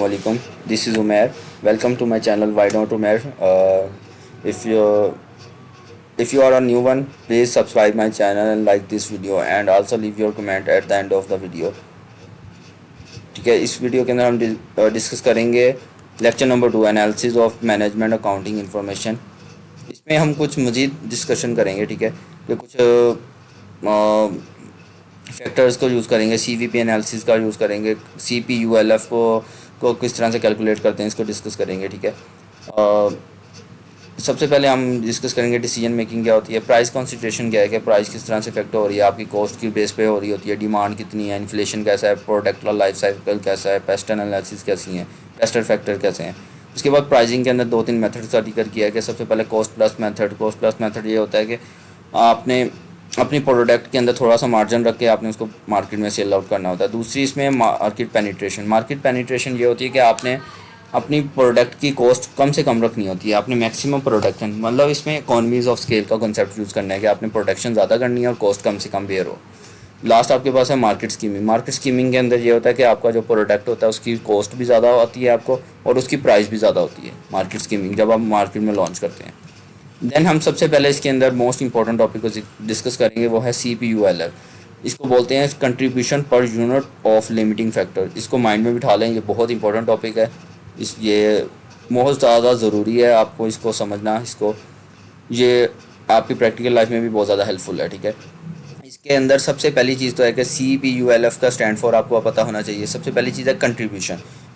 Assalamualaikum. This is Umair. Welcome to my channel. Why not Umair? If you if you are a new one, please subscribe my channel and like this video and also leave your comment at the end of the video. ठीक है, इस video के अंदर हम discuss करेंगे lecture number 2 analysis of management accounting information. इसमें हम कुछ मज़ीद डिस्कशन करेंगे। ठीक है, कि कुछ फैक्टर्स को यूज़ करेंगे, सीवीपी एनालिसिस का यूज़ करेंगे, सीपीयूएलएफ को किस तरह से कैलकुलेट करते हैं इसको डिस्कस करेंगे। ठीक है, सबसे पहले हम डिस्कस करेंगे डिसीजन मेकिंग क्या होती है, प्राइस कंसिडरेशन क्या है, कि प्राइस किस तरह से इफेक्ट हो रही है, आपकी कॉस्ट की बेस पे हो रही होती है, डिमांड कितनी है, इन्फ्लेशन कैसा है, प्रोडक्ट का लाइफ साइकिल कैसा है, पेस्ट एनालिसिस कैसी हैं, पेस्टर फैक्टर कैसे हैं। उसके बाद प्राइसिंग के अंदर 2-3 मेथड का जिक्र किया है कि सबसे पहले कॉस्ट प्लस मेथड ये होता है कि आपने अपनी प्रोडक्ट के अंदर थोड़ा सा मार्जिन रख के आपने उसको मार्केट में सेल आउट करना होता है। दूसरी इसमें मार्केट पेनिट्रेशन ये होती है कि आपने अपनी प्रोडक्ट की कॉस्ट कम से कम रखनी होती है, आपने मैक्सिमम प्रोडक्शन, मतलब इसमें इकोनॉमीज ऑफ स्केल का कॉन्सेप्ट यूज़ करना है कि आपने प्रोडक्शन ज़्यादा करनी है और कॉस्ट कम से कम बेयर हो। लास्ट आपके पास है मार्केट स्कीमिंग के अंदर ये होता है कि आपका जो प्रोडक्ट होता है उसकी कॉस्ट भी ज़्यादा होती है आपको और उसकी प्राइस भी ज़्यादा होती है, मार्केट स्कीमिंग जब आप मार्केट में लॉन्च करते हैं। देन हम सबसे पहले इसके अंदर मोस्ट इंपॉर्टेंट टॉपिक को डिस्कस करेंगे, वो है CPULF। इसको बोलते हैं contribution per unit of limiting factor. इसको माइंड में बिठा लें, ये बहुत इंपॉर्टेंट टॉपिक है, ये बहुत ज़्यादा ज़रूरी है आपको इसको समझना। ये आपकी प्रैक्टिकल लाइफ में भी बहुत ज़्यादा हेल्पफुल है। ठीक है, इसके अंदर सबसे पहली चीज़ तो है कि CPULF का स्टैंड फॉर आपको पता होना चाहिए। सबसे पहली चीज़ है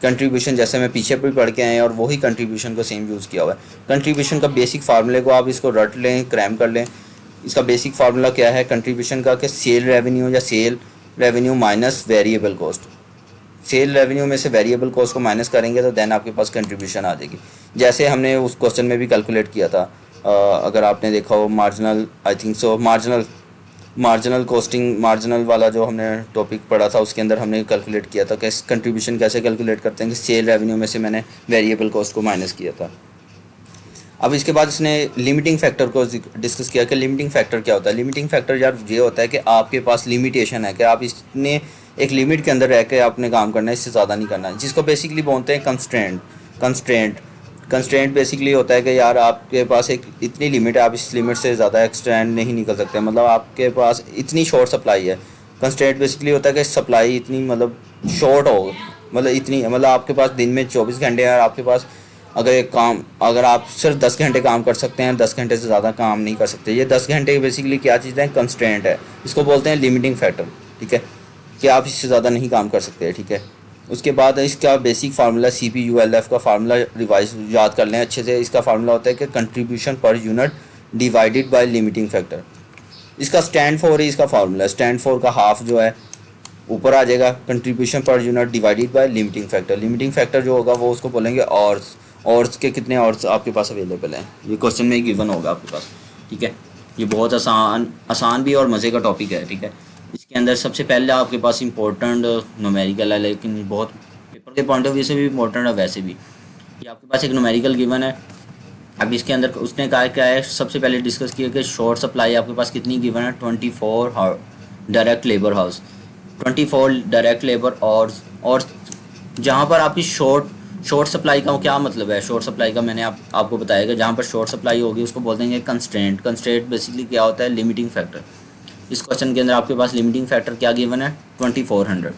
कंट्रीब्यूशन जैसे मैं पीछे भी पढ़ के आए हैं और वही कंट्रीब्यूशन को सेम यूज़ किया हुआ है। कंट्रीब्यूशन का बेसिक फार्मूले को आप इसको रट लें, क्रैम कर लें। इसका बेसिक फार्मूला क्या है कंट्रीब्यूशन का, कि sale revenue minus variable cost. Sale revenue में से वेरिएबल कॉस्ट को माइनस करेंगे तो देन आपके पास कंट्रीब्यूशन आ जाएगी। जैसे हमने उस क्वेश्चन में भी कैलकुलेट किया था, अगर आपने देखा हो मार्जिनल कॉस्टिंग, मार्जिनल वाला जो हमने टॉपिक पढ़ा था उसके अंदर हमने कैलकुलेट किया था कि कंट्रीब्यूशन कैसे कैलकुलेट करते हैं, कि सेल रेवेन्यू में से मैंने वेरिएबल कॉस्ट को माइनस किया था। अब इसके बाद इसने लिमिटिंग फैक्टर को डिस्कस किया कि लिमिटिंग फैक्टर क्या होता है। लिमिटिंग फैक्टर यार ये होता है कि आपके पास लिमिटेशन है, कि आप इसने एक लिमिट के अंदर रह के आपने काम करना है, इससे ज़्यादा नहीं करना है, जिसको बेसिकली बोलते हैं कंस्ट्रेंट बेसिकली होता है कि यार आपके पास एक इतनी लिमिट है, आप इस लिमिट से ज़्यादा एक्सटेंड नहीं निकल सकते, मतलब आपके पास इतनी शॉर्ट सप्लाई है। कंस्ट्रेंट बेसिकली होता है कि सप्लाई इतनी मतलब शॉर्ट हो, मतलब इतनी, मतलब आपके पास दिन में 24 घंटे है, आपके पास अगर आप सिर्फ 10 घंटे काम कर सकते हैं, 10 घंटे से ज़्यादा काम नहीं कर सकते। ये 10 घंटे बेसिकली क्या चीज़ है, कंस्ट्रेंट है, इसको बोलते हैं लिमिटिंग फैक्टर। ठीक है, कि आप इससे ज़्यादा नहीं काम कर सकते। ठीक है, उसके बाद इसका बेसिक फार्मूला CPULF का फार्मूला रिवाइज याद कर लें अच्छे से। इसका फार्मूला होता है कि contribution per unit divided bye limiting factor. इसका स्टैंड फॉर ही इसका फार्मूला, स्टैंड फॉर का हाफ जो है ऊपर आ जाएगा, contribution per unit divided bye limiting factor. Limiting factor जो होगा वो उसको बोलेंगे ऑर्स के कितने ऑर्स आपके पास अवेलेबल हैं, ये क्वेश्चन में गिवन होगा आपके पास। ठीक है, ये बहुत आसान भी और मज़े का टॉपिक है। ठीक है, इसके अंदर सबसे पहले आपके पास इंपॉर्टेंट न्यूमेरिकल है, लेकिन बहुत पेपर के पॉइंट ऑफ व्यू से भी इंपॉर्टेंट है। वैसे भी ये आपके पास एक न्यूमेरिकल गिवन है। अब इसके अंदर उसने कहा क्या है, सबसे पहले डिस्कस किया कि शॉर्ट सप्लाई आपके पास कितनी गिवन है, 24 direct labour house, 24 direct labour और जहाँ पर आपकी शॉर्ट सप्लाई का क्या मतलब है। शॉर्ट सप्लाई का मैंने आपको बताया कि जहाँ पर शॉर्ट सप्लाई होगी उसको बोलते हैं कंस्ट्रेंट बेसिकली क्या होता है, लिमिटिंग फैक्टर। इस क्वेश्चन के अंदर आपके पास लिमिटिंग फैक्टर क्या गिवन है, 2400।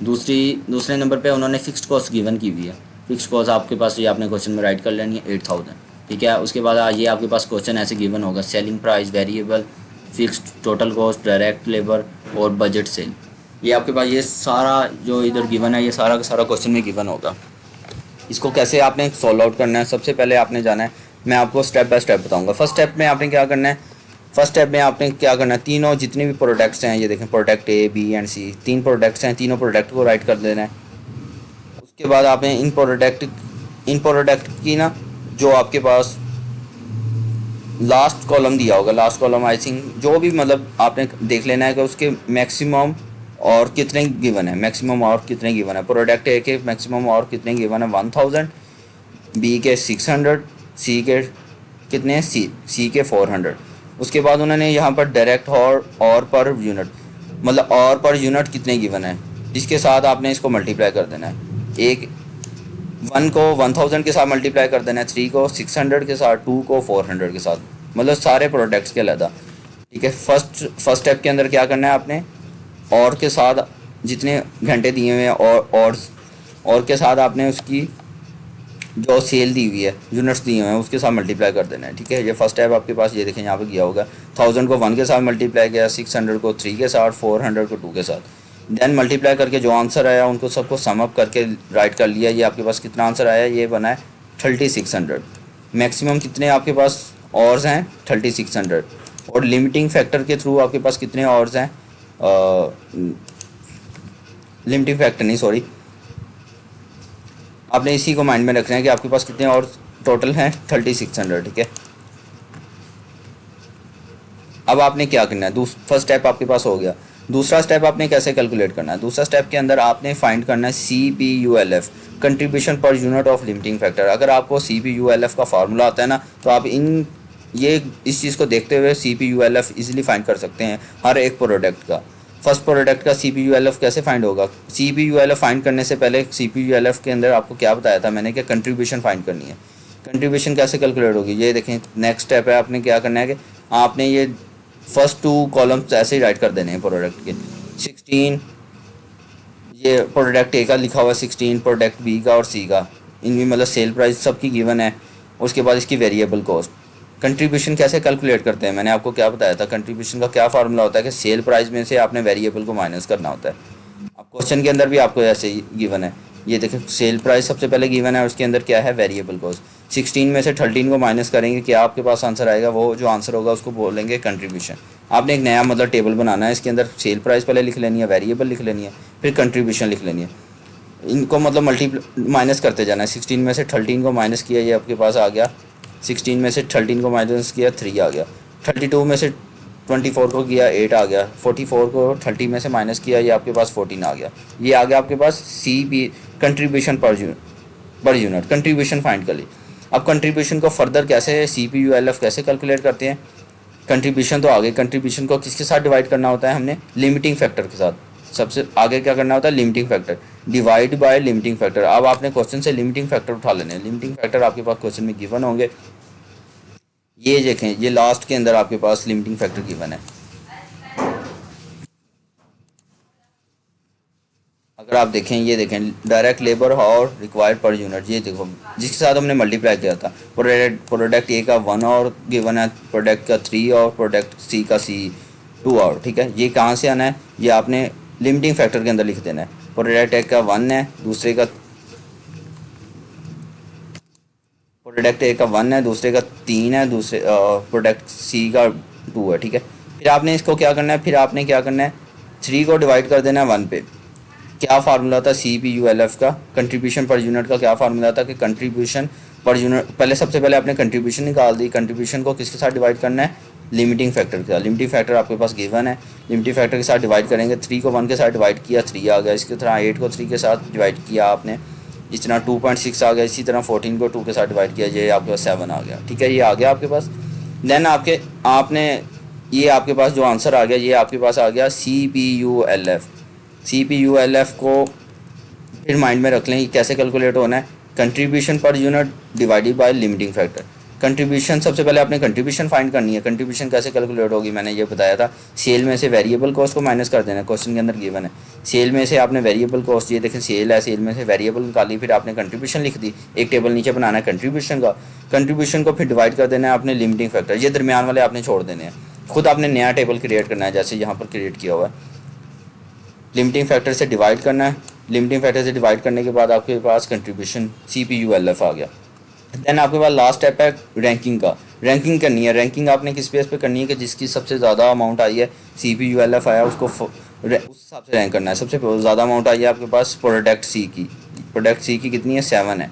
दूसरे नंबर पे उन्होंने फिक्स्ड कॉस्ट गिवन की हुई है। फिक्स्ड कॉस्ट आपके पास ये आपने क्वेश्चन में राइट कर लेनी है 8000। ठीक है, उसके बाद ये आपके पास क्वेश्चन ऐसे गिवन होगा, selling price, variable, fixed, total cost, direct labour और बजट सेल। ये आपके पास ये सारा जो इधर गिवन है, ये सारा का सारा क्वेश्चन में गिवन होगा। इसको कैसे आपने सॉल्व आउट करना है, सबसे पहले आपने जाना है, मैं आपको स्टेप बाय स्टेप बताऊंगा। फर्स्ट स्टेप में आपने क्या करना है, तीनों जितने भी प्रोडक्ट्स हैं, ये देखें product A, B and C, 3 products हैं, तीनों प्रोडक्ट को राइट कर देना है। उसके बाद आपने इन प्रोडक्ट की ना जो आपके पास लास्ट कॉलम दिया होगा, लास्ट कॉलम आई थिंक जो भी, मतलब आपने देख लेना है कि उसके मैक्सिमम और कितने गिवन है। प्रोडक्ट A के मैक्सिमम और कितने गिवन है, 1000, B के 600, C के कितने, C के 400। उसके बाद उन्होंने यहाँ पर डायरेक्ट और पर यूनिट, मतलब और पर यूनिट कितने गिवन है, जिसके साथ आपने इसको मल्टीप्लाई कर देना है। 1 को 1000 के साथ मल्टीप्लाई कर देना है, 3 को 600 के साथ, 2 को 400 के साथ, मतलब सारे प्रोडक्ट्स के अलग। ठीक है, फर्स्ट स्टेप के अंदर क्या करना है आपने, और के साथ जितने घंटे दिए हुए हैं और के साथ आपने उसकी जो सेल दी हुई है, यूनिट्स दिए हुए हैं, उसके साथ मल्टीप्लाई कर देना है। ठीक है, ये फर्स्ट स्टेप आपके पास, ये देखें यहाँ पे किया होगा, 1000 को 1 के साथ मल्टीप्लाई किया, 600 को 3 के साथ, 400 को 2 के साथ, देन मल्टीप्लाई करके जो आंसर आया उनको सबको सम अप करके राइट कर लिया। ये आपके पास कितना आंसर आया, ये बना है 3600। मैक्सिमम कितने आपके पास ऑर्स हैं, 3600। और लिमिटिंग फैक्टर के थ्रू आपके पास कितने ऑर्स हैं, लिमिटिंग फैक्टर नहीं, सॉरी, आपने इसी को माइंड में रखना है कि आपके पास कितने और टोटल हैं, 3600। ठीक है, अब आपने क्या करना है, फर्स्ट स्टेप आपके पास हो गया। दूसरा स्टेप आपने कैसे कैलकुलेट करना है, दूसरा स्टेप के अंदर आपने फाइंड करना है CPULF, contribution per unit of limiting factor. अगर आपको CPULF का फार्मूला आता है ना, तो आप इस चीज़ को देखते हुए CPULF इजीली फाइंड कर सकते हैं हर एक प्रोडक्ट का। फर्स्ट प्रोडक्ट का CPULF कैसे फाइंड होगा, CPULF फाइंड करने से पहले CPULF के अंदर आपको क्या बताया था मैंने, कि कंट्रीब्यूशन फाइंड करनी है। कंट्रीब्यूशन कैसे कैलकुलेट होगी, ये देखें, नेक्स्ट स्टेप है, आपने क्या करना है कि आपने ये फर्स्ट 2 कॉलम्स ऐसे ही राइट कर देने हैं प्रोडक्ट के। 16, ये प्रोडक्ट ए का लिखा हुआ है 16, प्रोडक्ट बी का और सी का, इनकी मतलब सेल प्राइस सबकी गिवन है। उसके बाद इसकी वेरिएबल कॉस्ट। कंट्रीब्यूशन कैसे कैलकुलेट करते हैं, मैंने आपको क्या बताया था, कंट्रीब्यूशन का क्या फार्मूला होता है कि सेल प्राइस में से आपने वेरिएबल को माइनस करना होता है। अब क्वेश्चन के अंदर भी आपको ऐसे ही गिवन है, ये देखें, सेल प्राइस सबसे पहले गिवन है, उसके अंदर क्या है, वेरिएबल कॉस्ट। 16 में से 13 को माइनस करेंगे, क्या आपके पास आंसर आएगा, वो जो आंसर होगा उसको बोलेंगे कंट्रीब्यूशन। आपने एक नया मतलब टेबल बनाना है, इसके अंदर सेल प्राइस पहले लिख लेनी है, वेरिएबल लिख लेनी है, फिर कंट्रीब्यूशन लिख लेनी है। इनको मतलब माइनस करते जाना है। 16 में से 13 को माइनस किया, ये आपके पास आ गया, 16 में से 13 को माइनस किया, 3 आ गया। 32 में से 24 को किया, 8 आ गया। 44 को 30 में से माइनस किया, ये आपके पास 14 आ गया। ये आ गया आपके पास CP, contribution per unit, contribution find कर ली। अब कंट्रीब्यूशन को फर्दर कैसे, CPULF कैसे कैलकुलेट करते हैं, कंट्रीब्यूशन तो आगे, कंट्रीब्यूशन को किसके साथ डिवाइड करना होता है हमने, लिमिटिंग फैक्टर के साथ। सबसे आगे क्या करना होता है, limiting factor, divide by limiting factor. अब आपने क्वेश्चन से लिमिटिंग फैक्टर उठा लेने हैं, लिमिटिंग फैक्टर आपके पास क्वेश्चन में गिवन होंगे। ये देखें, ये लास्ट के अंदर आपके पास लिमिटिंग फैक्टर गिवन है। अगर आप देखें, ये देखें, डायरेक्ट लेबर और रिक्वायर्ड पर यूनिट, ये देखो जिसके साथ हमने मल्टीप्लाई किया था, प्रोडक्ट ए का 1 और गिवन है, प्रोडक्ट का 3 और प्रोडक्ट सी का 2 और। ठीक है, ये कहाँ से आना है, ये आपने लिमिटिंग फैक्टर के अंदर लिख देना है। प्रोडक्ट ए का 1 है, दूसरे का प्रोडक्ट ए का 1 है, दूसरे का 3 है, दूसरे प्रोडक्ट सी का 2 है। ठीक है, फिर आपने इसको क्या करना है, फिर आपने क्या करना है, 3 को डिवाइड कर देना है 1 पे। क्या फार्मूला था CPULF का, कंट्रीब्यूशन पर यूनिट का क्या फार्मूला था कि कंट्रीब्यूशन पर यूनिट, पहले सबसे पहले आपने कंट्रीब्यूशन निकाल दी। कंट्रीब्यूशन को किसके साथ डिवाइड करना है, लिमिटिंग फैक्टर के साथ। लिमिटिंग फैक्टर आपके पास गिवन है, लिमिटिंग फैक्टर के साथ डिवाइड करेंगे। 3 को 1 के साथ डिवाइड किया, 3 आ गया। इसकी तरह 8 को 3 के साथ डिवाइड किया आपने, इस तरह 2.6 आ गया। इसी तरह 14 को 2 के साथ डिवाइड किया, ये आपके पास 7 आ गया। ठीक है, ये आ गया आपके पास। देन आपने ये आपके पास जो आंसर आ गया, ये आपके पास आ गया CPULF। CPULF को फिर माइंड में रख लें, कैसे कैलकुलेट होना है, contribution per unit divided bye limiting factor. Contribution सबसे पहले आपने कंट्रीब्यूशन फाइंड करनी है। कंट्रीब्यूशन कैसे कैलकुलेट होगी, मैंने ये बताया था, सेल में से वेरिएबल कॉस्ट को माइनस कर देना। क्वेश्चन के अंदर गिवन है, सेल में से आपने वेरिएबल कॉस्ट, ये देखें सेल है, सेल में से वेरिएबल निकाली, फिर आपने कंट्रीब्यूशन लिख दी। एक टेबल नीचे बनाना है कंट्रीब्यूशन का, कंट्रीब्यूशन को फिर डिवाइड कर देना है आपने लिमिटिंग फैक्टर, ये दरमियान वाले आपने छोड़ देने हैं। खुद आपने नया टेबल क्रिएट करना है, जैसे यहाँ पर क्रिएट किया हुआ है। लिमिटिंग फैक्टर से डिवाइड करना है, लिमिटिंग फैक्टर से डिवाइड करने के बाद आपके पास कंट्रीब्यूशन CPULF आ गया। देन आपके पास लास्ट स्टेप है रैंकिंग का। रैंकिंग करनी है, रैंकिंग आपने किस बेस पे करनी है कि जिसकी सबसे ज़्यादा अमाउंट आई है, CPULF आया, उसको उस हिसाब से रैंक करना है। सबसे ज़्यादा अमाउंट आई है आपके पास प्रोडक्ट सी की, प्रोडक्ट सी की कितनी है, 7 है।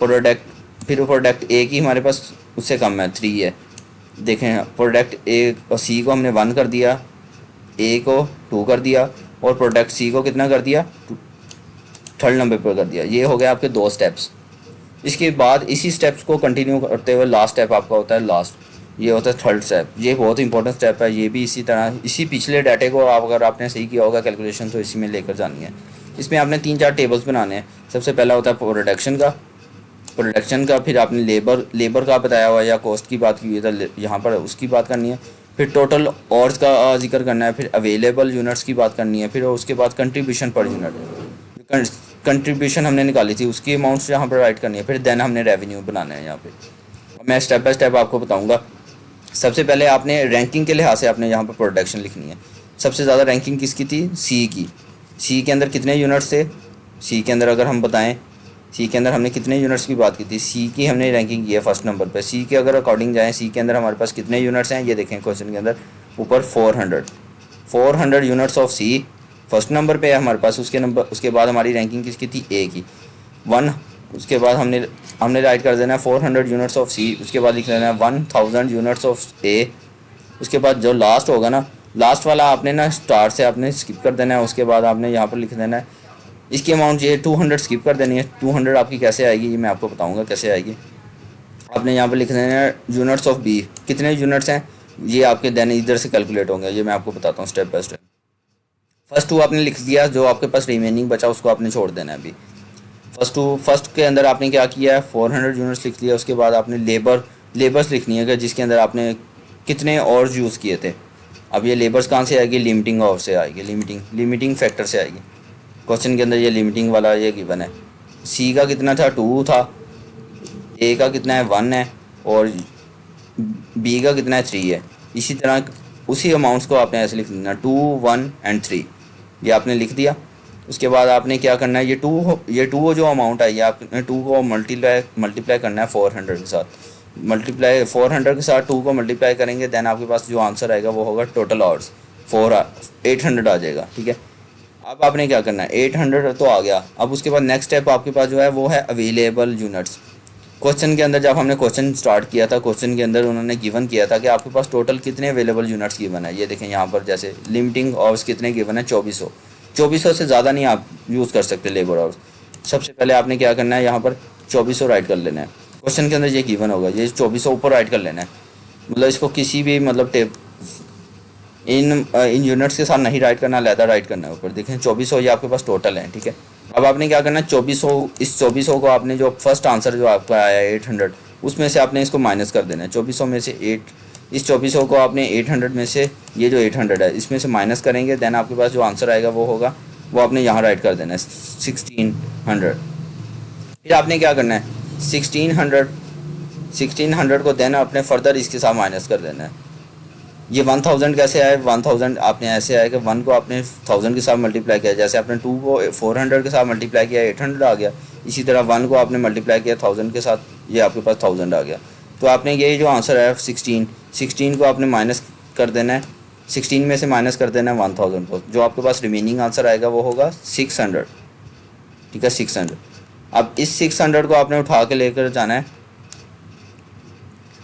प्रोडक्ट ए की हमारे पास उससे कम है, 3 है। देखें, प्रोडक्ट ए और सी को हमने 1 कर दिया, ए को 2 कर दिया, और प्रोडक्ट सी को कितना कर दिया, 3rd नंबर पर कर दिया। ये हो गया आपके 2 स्टेप्स। इसके बाद इसी स्टेप्स को कंटिन्यू करते हुए लास्ट स्टेप आपका होता है लास्ट, ये होता है 3rd स्टेप। ये बहुत इंपॉर्टेंट स्टेप है, ये भी इसी तरह, इसी पिछले डाटे को अगर आपने सही किया होगा कैलकुलेशन, तो इसी में लेकर जानी है। इसमें आपने 3-4 टेबल्स बनाने हैं। सबसे पहला होता है प्रोडक्शन का, प्रोडक्शन का, फिर आपने लेबर का बताया हुआ या कॉस्ट की बात की हुई है तो यहाँ पर उसकी बात करनी है। फिर टोटल ऑर्स का जिक्र करना है, फिर अवेलेबल यूनिट्स की बात करनी है, फिर उसके बाद कंट्रीब्यूशन पर यूनिट, कंट्रीब्यूशन हमने निकाली थी उसकी अमाउंट्स यहाँ पर राइट करनी है। फिर देन हमने रेवेन्यू बनाना है यहाँ पे। मैं स्टेप बाय स्टेप आपको बताऊँगा। सबसे पहले आपने रैंकिंग के लिहाज से आपने यहाँ पर प्रोडक्शन लिखनी है। सबसे ज़्यादा रैंकिंग किसकी थी? सी की। सी के अंदर कितने यूनिट्स थे? सी के अंदर अगर हम बताएं, सी के अंदर हमने कितने यूनिट्स की बात की थी? सी की हमने रैंकिंग की है फर्स्ट नंबर पे। सी के अगर अकॉर्डिंग जाएं, सी के अंदर हमारे पास कितने यूनिट्स हैं ये देखें क्वेश्चन के अंदर ऊपर 400 units of C first number पे है हमारे पास। उसके बाद हमारी रैंकिंग किसकी थी? ए की 1। उसके बाद हमने राइट कर देना है 400 यूनिट्स ऑफ सी। उसके बाद लिख लेना है 1000 यूनिट्स ऑफ ए। उसके बाद जो लास्ट होगा ना, लास्ट वाला आपने ना स्टार से आपने स्किप कर देना है। उसके बाद आपने यहाँ पर लिख देना है इसकी अमाउंट ये 200 स्किप कर देनी है। 200 आपकी कैसे आएगी ये मैं आपको बताऊंगा कैसे आएगी। आपने यहाँ पर लिख देना है यूनिट्स ऑफ बी, कितने यूनिट्स हैं ये आपके देन इधर से कैलकुलेट होंगे, ये मैं आपको बताता हूँ स्टेप बाय स्टेप। फर्स्ट 2 आपने लिख दिया, जो आपके पास रिमेनिंग बचा उसको आपने छोड़ देना है अभी। फर्स्ट के अंदर आपने क्या किया है? 400 यूनिट्स लिख दिया। उसके बाद आपने लेबर्स लिखनी है कि जिसके अंदर आपने कितने और यूज़ किए थे। अब ये लेबर्स कहाँ से आएगी? लिमिटिंग और से आएगी, लिमिटिंग फैक्टर से आएगी। क्वेश्चन के अंदर ये लिमिटिंग वाला ये गिवन है। सी का कितना था? 2 था। ए का कितना है? 1 है। और बी का कितना है? 3 है। इसी तरह उसी अमाउंट्स को आपने ऐसे लिख देना 2, 1 एंड 3, ये आपने लिख दिया। उसके बाद आपने क्या करना है? ये टू जो अमाउंट है ये आपने 2 को मल्टीप्लाई करना है 400 के साथ। 400 के साथ 2 को मल्टीप्लाई करेंगे, देन आपके पास जो आंसर आएगा वो होगा टोटल आवर्स 800 आ जाएगा। ठीक है, अब आपने क्या करना है? 800 तो आ गया। अब उसके बाद नेक्स्ट स्टेप आपके पास जो है वो है अवेलेबल यूनिट्स। क्वेश्चन के अंदर जब हमने क्वेश्चन स्टार्ट किया था, क्वेश्चन के अंदर उन्होंने गिवन किया था कि आपके पास टोटल कितने अवेलेबल यूनिट्स गिवन है। ये देखें यहाँ पर जैसे लिमिटिंग आवर्स कितने गिवन है? 2400 से ज़्यादा नहीं आप यूज़ कर सकते लेबर आवर्स। सबसे पहले आपने क्या करना है? यहाँ पर 2400 राइट कर लेना है। क्वेश्चन के अंदर ये गिवन होगा, ये 2400 ऊपर राइट कर लेना है। मतलब इसको किसी भी मतलब टेप इन यूनिट्स के साथ नहीं राइट करना, अलहदा राइट करना है ऊपर। देखें 2400 ये आपके पास टोटल है। ठीक है, अब आपने क्या करना है? 2400, इस 2400 को आपने जो फर्स्ट आंसर जो आपका आया है 800, उसमें से आपने इसको माइनस कर देना है। 2400 में से इस 2400 को आपने 800 में से ये जो 800 है इसमें से माइनस करेंगे, देन आपके पास जो आंसर आएगा वो होगा, वो आपने यहाँ राइट कर देना है 1600। फिर आपने क्या करना है? 1600 को देन आपने फर्दर इसके साथ माइनस कर देना है। ये 1000 कैसे आए? 1000 आपने ऐसे आया कि 1 को आपने 1000 के साथ मल्टीप्लाई किया, जैसे आपने 2 को 400 के साथ मल्टीप्लाई किया 800 आ गया। इसी तरह 1 को आपने मल्टीप्लाई किया 1000 के साथ, ये आपके पास 1000 आ गया। तो आपने ये जो आंसर है 16 को आपने माइनस कर देना है। 16 में से माइनस कर देना है 1000 को, जो आपके पास रिमेनिंग आंसर आएगा वो होगा 600। ठीक है, 600। अब इस 600 को आपने उठा के लेकर जाना है।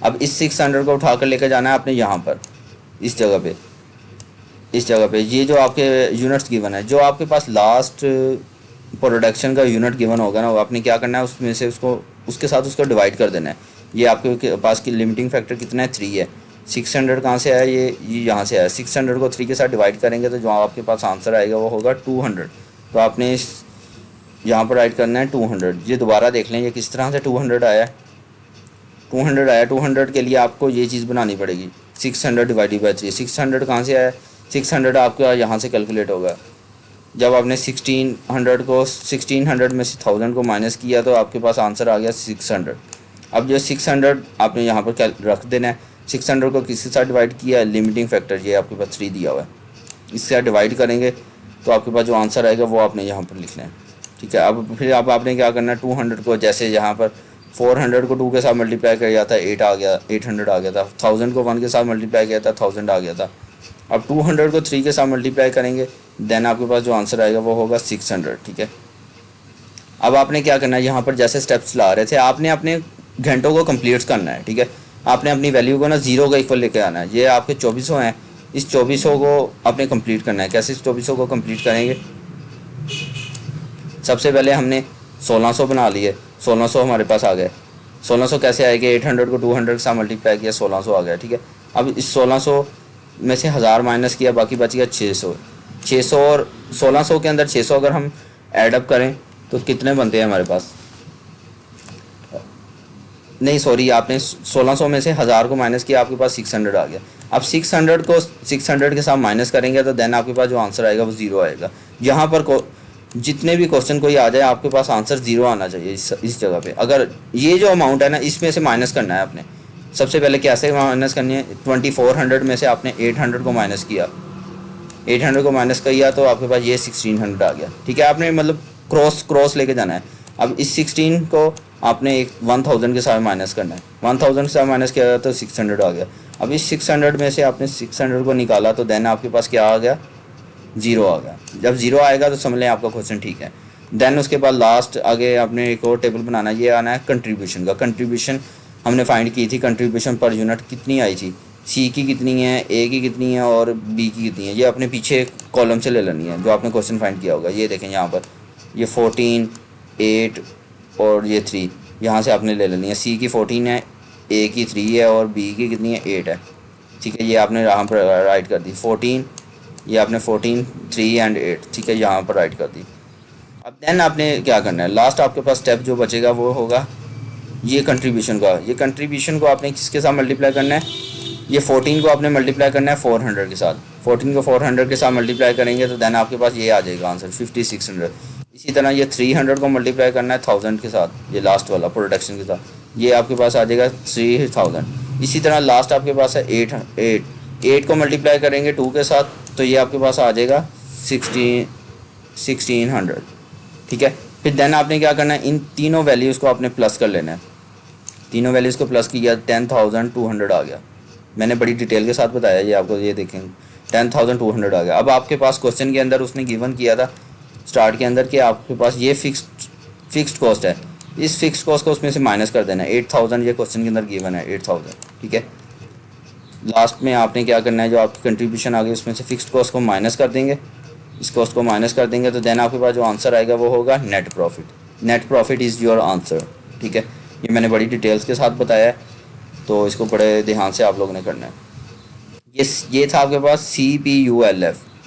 अब इस 600 को उठा कर लेकर जाना है आपने यहाँ पर इस जगह पे ये जो आपके यूनिट्स गिवन है, जो आपके पास लास्ट प्रोडक्शन का यूनिट गिवन होगा ना, वो आपने क्या करना है? उसमें से उसके साथ उसको डिवाइड कर देना है। ये आपके पास की लिमिटिंग फैक्टर कितना है? 3 है। 600 कहाँ से आया? ये यहाँ से आया। 600 को 3 के साथ डिवाइड करेंगे तो जो आपके पास आंसर आएगा वो होगा 200। तो आपने यहाँ पर राइट करना है 200। ये दोबारा देख लें ये किस तरह से 200 आया। 200 के लिए आपको ये चीज़ बनानी पड़ेगी 600 डिवाइडेड बाई 3। 600 कहाँ से आया? 600 आपका यहाँ से कैलकुलेट होगा। जब आपने 1600 में से 1000 को माइनस किया तो आपके पास आंसर आ गया 600। अब जो 600 आपने यहाँ पर रख देना है। 600 को किसके साथ डिवाइड किया? लिमिटिंग फैक्टर ये आपके पास 3 दिया हुआ है, इसके साथ डिवाइड करेंगे तो आपके पास जो आंसर आएगा वो आपने यहाँ पर लिखना है। ठीक है, अब फिर आपने क्या करना है? 200 को जैसे यहाँ पर 400 को 2 के साथ मल्टीप्लाई किया जाता है 800 आ गया था। 1000 को 1 के साथ मल्टीप्लाई किया था 1000 आ गया था। अब 200 को 3 के साथ मल्टीप्लाई करेंगे, देन आपके पास जो आंसर आएगा वो होगा 600। ठीक है, अब आपने क्या करना है? यहाँ पर जैसे स्टेप्स ला रहे थे आपने अपने घंटों को कंप्लीट करना है। ठीक है, आपने अपनी वैल्यू को ना 0 का इक्वल लेके आना है। ये आपके 2400 हैं, इस 2400 को आपने कंप्लीट करना है। कैसे इस 2400 को कंप्लीट करेंगे? सबसे पहले हमने 1600 बना लिए, 1600 हमारे पास आ गए। 1600 कैसे आएगा? 800 को 200 के साथ मल्टीप्लाई किया 1600 आ गया। ठीक है, अब इस 1600 में से 1000 माइनस किया, बाकी बच गया 600 और 1600 के अंदर 600 अगर हम ऐड अप करें तो कितने बनते हैं हमारे पास? नहीं सॉरी, आपने 1600 में से 1000 को माइनस किया, आपके पास 600 आ गया। अब 600 को 600 के साथ माइनस करेंगे तो देन आपके पास जो आंसर आएगा वो ज़ीरो आएगा। यहाँ पर जितने भी क्वेश्चन कोई आ जाए आपके पास आंसर ज़ीरो आना चाहिए इस जगह पे। अगर ये जो अमाउंट है ना इसमें से माइनस करना है आपने। सबसे पहले कैसे माइनस करनी है, 2400 में से आपने 800 को माइनस किया, 800 को माइनस किया तो आपके पास ये 1600 आ गया। ठीक है, आपने मतलब क्रॉस क्रॉस लेके जाना है। अब इस 16 को आपने एक 1000 के साथ माइनस करना है, 1000 के साथ माइनस किया तो 600 आ गया। अब इस 600 में से आपने 600 को निकाला तो देन आपके पास क्या आ गया, ज़ीरो आ गया। जब ज़ीरो आएगा तो समझ लें आपका क्वेश्चन ठीक है। देन उसके बाद लास्ट आगे आपने एक और टेबल बनाना है, ये आना है कंट्रीब्यूशन का। कंट्रीब्यूशन हमने फाइंड की थी, कंट्रीब्यूशन पर यूनिट कितनी आई थी, सी की कितनी है, ए की कितनी है और बी की कितनी है। ये अपने पीछे कॉलम से ले लेनी है जो आपने क्वेश्चन फाइंड किया होगा। ये देखें यहाँ पर, ये 14, 8 और ये 3 यहाँ से आपने ले लेनी है। सी की 14 है, ए की 3 है और बी की कितनी है, 8 है। ठीक है, ये आपने यहाँ पर राइट कर दी 14, ये आपने 14, 3 एंड 8, ठीक है, यहाँ पर राइट कर दी। अब देन आपने क्या करना है, लास्ट आपके पास स्टेप जो बचेगा वो होगा ये कंट्रीब्यूशन का। ये कंट्रीब्यूशन को आपने किसके साथ मल्टीप्लाई करना है, ये 14 को आपने मल्टीप्लाई करना है 400 के साथ। 14 को 400 के साथ मल्टीप्लाई करेंगे तो देन आपके पास ये आ जाएगा आंसर 5600। इसी तरह ये 300 को मल्टीप्लाई करना है 1000 के साथ, ये लास्ट वाला प्रोडक्शन के साथ, ये आपके पास आ जाएगा 3000। इसी तरह लास्ट आपके पास है 8 को मल्टीप्लाई करेंगे 2 के साथ तो ये आपके पास आ जाएगा 1600। ठीक है, फिर देन आपने क्या करना है, इन तीनों वैल्यूज़ को आपने प्लस कर लेना है। तीनों वैल्यूज़ को प्लस किया 10200 आ गया। मैंने बड़ी डिटेल के साथ बताया, ये आपको ये देखेंगे 10200 आ गया। अब आपके पास क्वेश्चन के अंदर उसने गिवन किया था स्टार्ट के अंदर कि आपके पास ये फिक्स्ड कॉस्ट है, इस फिक्स्ड कॉस्ट को उसमें से माइनस कर देना है 8000। ये क्वेश्चन के अंदर गिवन है 8000। ठीक है, लास्ट में आपने क्या करना है, जो आपकी कंट्रीब्यूशन आ गई उसमें से फिक्स्ड कॉस्ट को माइनस कर देंगे, इस कॉस्ट को माइनस कर देंगे तो देन आपके पास जो आंसर आएगा वो होगा net profit. Net profit is your answer. ठीक है, ये मैंने बड़ी डिटेल्स के साथ बताया है तो इसको बड़े ध्यान से आप लोगों ने करना है। ये था आपके पास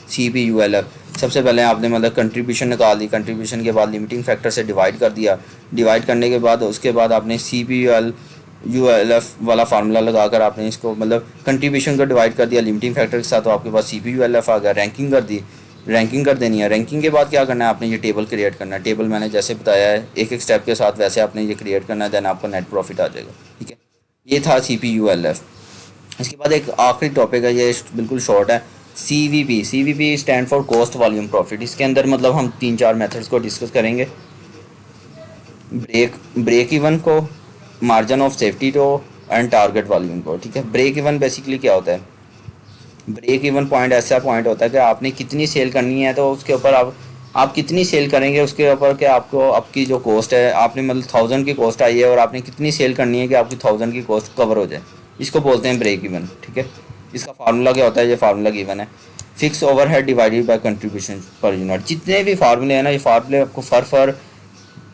CPULF। सबसे पहले आपने मतलब कंट्रीब्यूशन निकाल दी, कंट्रीब्यूशन के बाद लिमिटिंग फैक्टर से डिवाइड कर दिया, डिवाइड करने के बाद उसके बाद आपने CPULF वाला फार्मूला लगाकर आपने इसको मतलब कंट्रीब्यूशन को डिवाइड कर दिया लिमिटिंग फैक्टर के साथ तो आपके पास CPULF आ गया। रैंकिंग कर दी, रैंकिंग कर देनी है। रैंकिंग के बाद क्या करना है, आपने ये टेबल क्रिएट करना है। टेबल मैंने जैसे बताया है एक एक स्टेप के साथ वैसे आपने ये क्रिएट करना है, देन आपको नेट प्रॉफिट आ जाएगा। ठीक है, ये था CPULF। इसके बाद एक आखिरी टॉपिक है, ये बिल्कुल शॉर्ट है, CVP stand for cost volume profit. इसके अंदर मतलब हम 3-4 मेथड्स को डिस्कस करेंगे, ब्रेक इवन को, मार्जिन ऑफ सेफ्टी को एंड टारगेट वॉल्यूम को। ठीक है, ब्रेक इवन बेसिकली क्या होता है, ब्रेक इवन पॉइंट ऐसा पॉइंट होता है कि आपने कितनी सेल करनी है तो उसके ऊपर आप कितनी सेल करेंगे उसके ऊपर कि आपको आपकी जो कॉस्ट है, आपने मतलब 1000 की कॉस्ट आई है और आपने कितनी सेल करनी है कि आपकी 1000 की कॉस्ट कवर हो जाए, इसको बोलते हैं ब्रेक इवन। ठीक है, इसका फार्मूला क्या होता है, ये फार्मूला गिवन है, fix overhead divided by contribution per unit. जितने भी फार्मूले हैं ना, ये फार्मूले आपको फर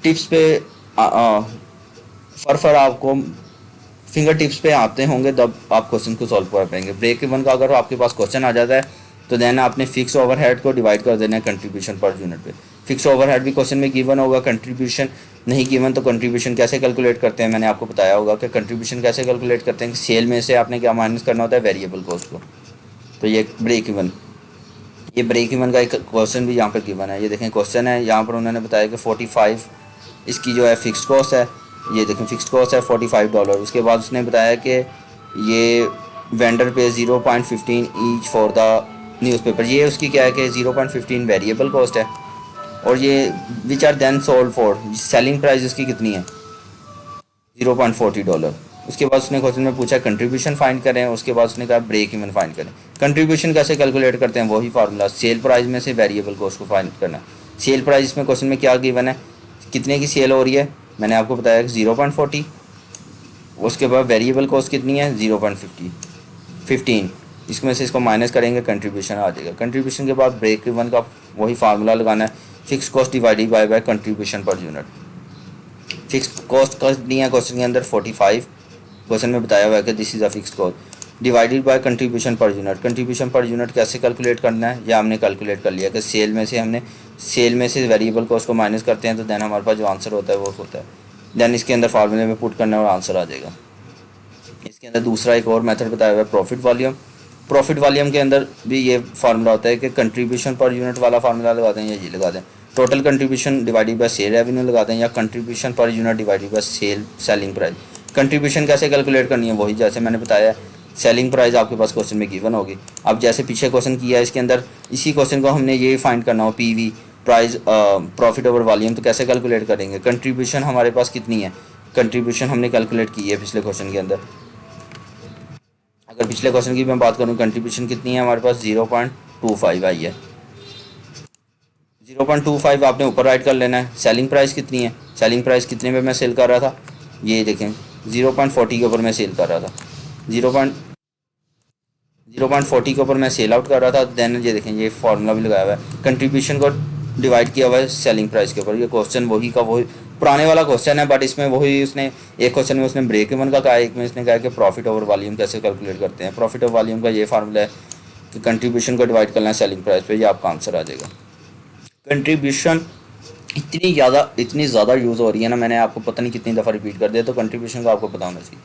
टिप्स पे फर आपको फिंगर टिप्स पे आते होंगे तब आप क्वेश्चन को सॉल्व कर पाएंगे। ब्रेक इवन का अगर आपके पास क्वेश्चन आ जाता है तो देन आपने फिक्स ओवरहेड को डिवाइड कर देना है कंट्रीब्यूशन पर यूनिट पे। फिक्स ओवरहेड भी क्वेश्चन में गिवन होगा, कंट्रीब्यूशन नहीं गिवन तो कंट्रीब्यूशन कैसे कैलकुलेट करते हैं मैंने आपको बताया होगा कि कंट्रीब्यूशन कैसे कैलकुलेट करते हैं कि सेल में से आपने क्या माइनस करना होता है, वेरिएबल कॉस्ट को। तो ये ब्रेक इवन का एक क्वेश्चन भी यहाँ पर गिवन है। ये देखें क्वेश्चन है, यहाँ पर उन्होंने बताया कि 45 इसकी जो है फिक्स्ड कॉस्ट है, ये देखें फिक्स्ड कॉस्ट है $45। उसके बाद उसने बताया कि ये वेंडर पे 0.15 ईच फॉर द न्यूज़पेपर, ये उसकी क्या है कि 0.15 वेरिएबल कॉस्ट है और ये which are then sold for, selling price इसकी कितनी है $0.40। उसके बाद उसने क्वेश्चन में पूछा कंट्रीब्यूशन फाइंड करें, उसके बाद उसने कहा ब्रेक इवन फाइंड करें। कंट्रीब्यूशन कैसे कैलकुलेट करते हैं, वही फार्मूला, सेल प्राइस में से वेरिएबल कॉस्ट को फाइंड करना। सेल प्राइस में क्वेश्चन में क्या गिवन है, कितने की सेल हो रही है, मैंने आपको बताया कि 0.40। उसके बाद वेरिएबल कॉस्ट कितनी है 0.15, इसमें से इसको माइनस करेंगे कंट्रीब्यूशन आ जाएगा। कंट्रीब्यूशन के बाद ब्रेक इवन का वही फार्मूला लगाना है, fix cost divided by contribution per unit. Fix cost कितनी है क्वेश्चन के अंदर 45, क्वेश्चन में बताया हुआ है कि this is a fix cost divided by contribution per unit. Contribution per unit कैसे कैलकुलेट करना है, या हमने कैलकुलेट कर लिया कि सेल में से वेरिएबल कॉस्ट को माइनस करते हैं तो देन हमारे पास जो आंसर होता है वो होता है देन इसके अंदर फार्मूले में पुट करना है और आंसर आ जाएगा। इसके अंदर दूसरा एक और मेथड बताया हुआ है प्रॉफिट वॉल्यूम। प्रॉफिट वॉल्यूम के अंदर भी ये फार्मूला होता है कि कंट्रीब्यूशन पर यूनिट वाला फार्मूला लगा दें या ये लगा दें, total contribution divided by sale revenue लगा दें, या contribution per unit divided by selling price. Contribution कैसे कैलकुलेट करनी है, वही जैसे मैंने बताया, सेलिंग प्राइस आपके पास क्वेश्चन में गिवन होगी। अब जैसे पीछे क्वेश्चन किया है इसके अंदर, इसी क्वेश्चन को हमने ये फाइंड करना हो PV price profit over volume, तो कैसे कैलकुलेट करेंगे। कंट्रीब्यूशन हमारे पास कितनी है, कंट्रीब्यूशन हमने कैलकुलेट की है पिछले क्वेश्चन के अंदर। अगर पिछले क्वेश्चन की मैं बात करूँ, कंट्रीब्यूशन कितनी है हमारे पास 0.25 आई है। 0.25 आपने ऊपर राइट कर लेना है। सेलिंग प्राइस कितनी है, सेलिंग प्राइस कितने में मैं सेल कर रहा था, ये देखें 0.40 के ऊपर मैं सेल कर रहा था, 0.40 के ऊपर मैं सेल आउट कर रहा था। देन ये देखें ये फार्मूला भी लगाया हुआ है, कंट्रीब्यूशन को डिवाइड किया हुआ है सेलिंग प्राइस के ऊपर। ये क्वेश्चन वही का वही पुराने वाला क्वेश्चन है, बट इसमें वही उसने एक क्वेश्चन में उसने ब्रेक इवन का कहा है, एक में इसने कहा कि प्रॉफिट ओवर वॉल्यूम कैसे कैलकुलेट करते हैं। प्रॉफिट ओवर वॉल्यूम का ये फार्मूला है कि कंट्रीब्यूशन को डिवाइड करना है सेलिंग प्राइस पे, ये आपका आंसर आ जाएगा। कंट्रीब्यूशन इतनी ज़्यादा यूज़ हो रही है ना, मैंने आपको पता नहीं कितनी दफ़ा रिपीट कर दिया, तो कंट्रीब्यूशन का आपको पता होना चाहिए।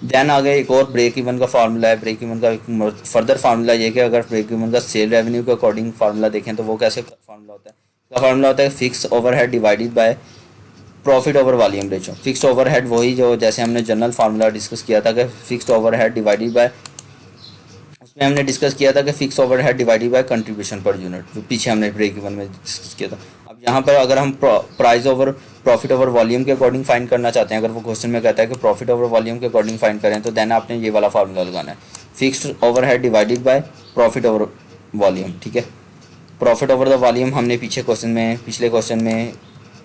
देन आगे एक और ब्रेक इवन का फार्मूला है। ब्रेक इवन का एक फर्दर फार्मूला ये कि अगर ब्रेक इवन का सेल रेवेन्यू के अकॉर्डिंग फार्मूला देखें तो वो कैसे फार्मूला होता है। इसका फार्मूला होता है fix overhead divided by profit over volume ratio. Fixed overhead वही जो जैसे हमने जनरल फार्मूला डिस्कस किया था कि फिक्स्ड ओवरहेड डिवाइडेड बाय, उसमें हमने डिस्कस किया था कि fix overhead divided by contribution per unit, जो पीछे हमने ब्रेक इवन में डिस्कस किया था। अब यहाँ पर अगर हम price over profit over volume के अकॉर्डिंग फाइंड करना चाहते हैं, अगर वो क्वेश्चन में कहता है कि प्रॉफिट ओवर वॉल्यूम के अकॉर्डिंग फाइंड करें, तो देन आपने ये वाला फार्मूला लगाना है, fixed overhead divided by profit over volume. ठीक है, प्रॉफिट ओवर द वॉल्यूम हमने पिछले क्वेश्चन में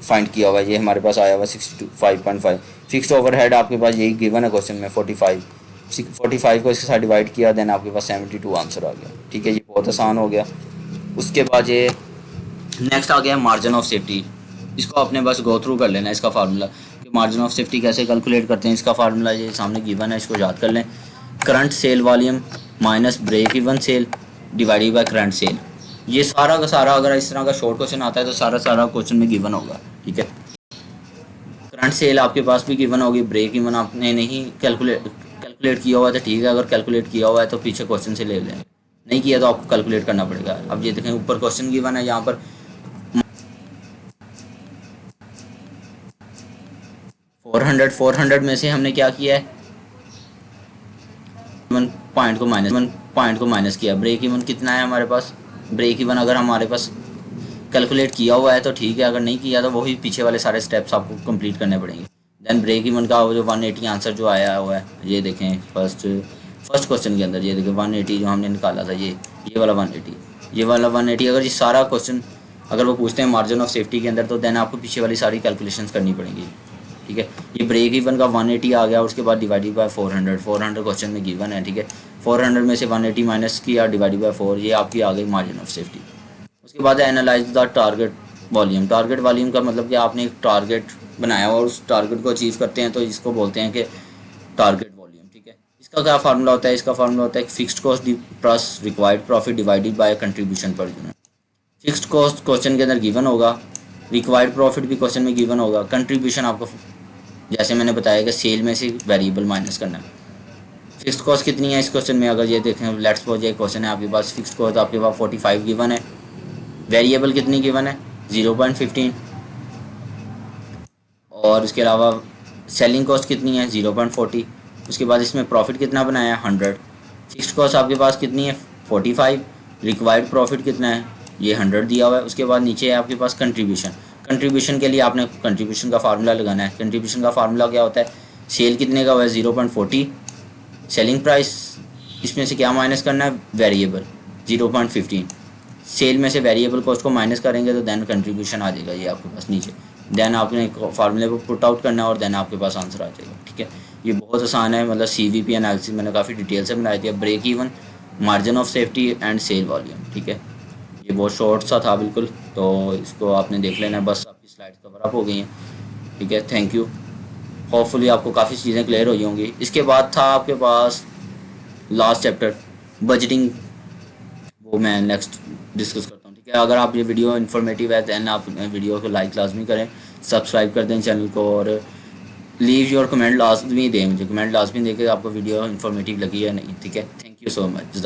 फाइंड किया हुआ है, ये हमारे पास आया हुआ 65.5। फिक्स्ड ओवरहेड आपके पास यही गिवन है क्वेश्चन में 45 को इसके साथ डिवाइड किया, देन आपके पास 72 आंसर आ गया। ठीक है, ये बहुत आसान हो गया। उसके बाद ये नेक्स्ट आ गया मार्जिन ऑफ सेफ्टी। इसको आपने बस गो थ्रू कर लेना है, इसका फार्मूला कि मार्जिन ऑफ सेफ्टी कैसे कैलकुलेट करते हैं। इसका फार्मूला ये सामने गिवन है, इसको याद कर लें। Current sale volume minus break even sale divided by current sale. ये सारा का सारा अगर इस तरह का शॉर्ट क्वेश्चन आता है तो सारा क्वेश्चन में गिवन होगा। ठीक है, करंट सेल आपके पास भी गिवन होगी, ब्रेक इवन आपने नहीं कैलकुलेट किया हुआ है तो ठीक है, अगर कैलकुलेट किया हुआ है तो पीछे क्वेश्चन से ले लें, नहीं किया तो आपको कैलकुलेट करना पड़ेगा। अब ये देखें ऊपर क्वेश्चन गिवन है, यहाँ पर 400 में से हमने क्या किया है, पॉइंट को माइनस किया। ब्रेक इवन कितना है हमारे पास, ब्रेक इवन अगर हमारे पास कैलकुलेट किया हुआ है तो ठीक है, अगर नहीं किया तो वही पीछे वाले सारे स्टेप्स आपको कंप्लीट करने पड़ेंगे। देन ब्रेक इवन का जो 180 आंसर जो आया हुआ है, ये देखें फर्स्ट क्वेश्चन के अंदर, ये देखें 180 जो हमने निकाला था, ये वाला 180 अगर ये सारा क्वेश्चन अगर वो पूछते हैं मार्जिन ऑफ सेफ्टी के अंदर, तो देन आपको पीछे वाली सारी कैलकुलेशंस करनी पड़ेंगी। ठीक है, ये ब्रेक इवन का 180 आ गया, उसके बाद डिवाइडेड बाय 400 क्वेश्चन में गिवन है। ठीक है, 400 में से 180 माइनस किया डिवाइडेड बाय 4, ये आपकी आ गई मार्जिन ऑफ सेफ्टी। उसके बाद analyse the target volume. Target volume का मतलब कि आपने एक टारगेट बनाया और उस टारगेट को अचीव करते हैं तो इसको बोलते हैं कि टारगेट वॉल्यूम। ठीक है, इसका क्या फार्मूला होता है, इसका फार्मूला होता है fixed cost plus required profit divided by contribution per unit. Fixed cost question के अंदर गिवन होगा, रिक्वायर्ड प्रॉफिट भी क्वेश्चन में गिवन होगा, कंट्रीब्यूशन आपको जैसे मैंने बताया कि सेल में से वेरिएबल माइनस करना है। फिक्स्ड कॉस्ट कितनी है इस क्वेश्चन में, अगर ये देखें लेट्स सपोज ये क्वेश्चन है आपके पास, फिक्स्ड कॉस्ट आपके पास 45 गिवन है, वेरिएबल कितनी गिवन है 0.15, और उसके अलावा सेलिंग कॉस्ट कितनी है 0.40। उसके बाद इसमें प्रॉफिट कितना बनाया है 100। फिक्स्ड कॉस्ट आपके पास कितनी है 45, रिक्वायर्ड प्रॉफिट कितना है ये 100 दिया हुआ है। उसके बाद नीचे है आपके पास कंट्रीब्यूशन के लिए आपने कंट्रीब्यूशन का फार्मूला लगाना है। कंट्रीब्यूशन का फार्मूला क्या होता है, सेल कितने का हुआ है 0.40, सेलिंग प्राइस इसमें से क्या माइनस करना है वेरिएबल 0.15, सेल में से वेरिएबल कॉस्ट को माइनस करेंगे तो देन कंट्रीब्यूशन आ जाएगा ये आपके पास नीचे। देन आपने फार्मूले को पुट आउट करना है और देन आपके पास आंसर आ जाएगा। ठीक है, ये बहुत आसान है, मतलब CVP एनालिसिस मैंने काफ़ी डिटेल से बनाई थी। Break even, margin of safety and sale volume. ठीक है, ये बहुत शॉर्ट सा था बिल्कुल, तो इसको आपने देख लेना है, बस आपकी स्लाइड कवर अप हो गई हैं। ठीक है, थैंक यू, होपफुली आपको काफ़ी चीज़ें क्लियर हो होंगी। इसके बाद था आपके पास लास्ट चैप्टर बजटिंग, वो मैं नेक्स्ट डिस्कस करता हूँ। ठीक है, अगर आप ये वीडियो इन्फॉर्मेटिव है दैन आप वीडियो को लाइक लाजमी करें, सब्सक्राइब कर दें चैनल को, और लीव योर कमेंट लाजमी दें, मुझे कमेंट लाजमी दें कि आपको वीडियो इन्फॉर्मेटिव लगी है नहीं। ठीक है, थैंक यू सो मच।